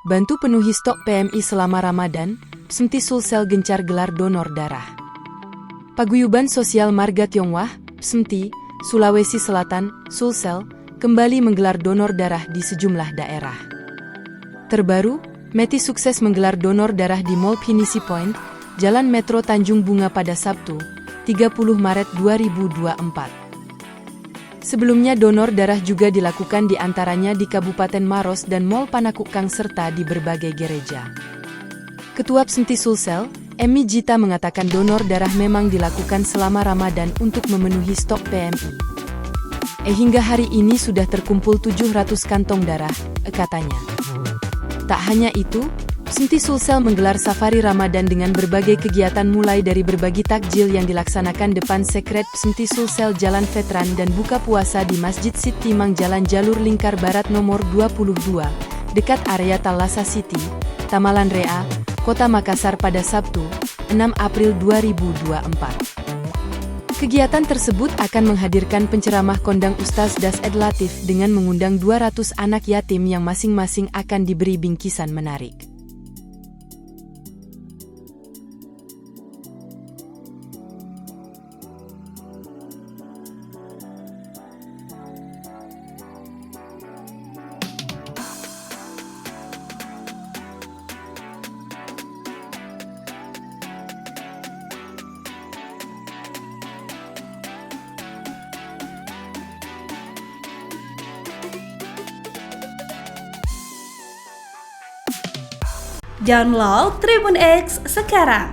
Bantu penuhi stok PMI selama Ramadan, Psmti Sulsel gencar gelar donor darah. Paguyuban Sosial Marga Tiongwah, Psmti, Sulawesi Selatan, Sulsel, kembali menggelar donor darah di sejumlah daerah. Terbaru, Meti sukses menggelar donor darah di Mall Pinisi Point, Jalan Metro Tanjung Bunga pada Sabtu, 30 Maret 2024. Sebelumnya donor darah juga dilakukan di antaranya di Kabupaten Maros dan Mall Panakukang serta di berbagai gereja. Ketua Psmti Sulsel, Emi Jita mengatakan donor darah memang dilakukan selama Ramadan untuk memenuhi stok PMI. Hingga hari ini sudah terkumpul 700 kantong darah, katanya. Tak hanya itu, Psmti Sulsel menggelar safari Ramadan dengan berbagai kegiatan mulai dari berbagi takjil yang dilaksanakan depan sekret Psmti Sulsel Jalan Veteran dan buka puasa di Masjid Sitimang Jalan Jalur Lingkar Barat nomor 22, dekat area Thalassa City, Tamalan Rea, Kota Makassar pada Sabtu, 6 April 2024. Kegiatan tersebut akan menghadirkan penceramah kondang Ustaz Das Ed Latif dengan mengundang 200 anak yatim yang masing-masing akan diberi bingkisan menarik. Download Tribun X sekarang,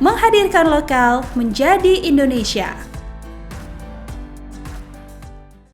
menghadirkan lokal menjadi Indonesia.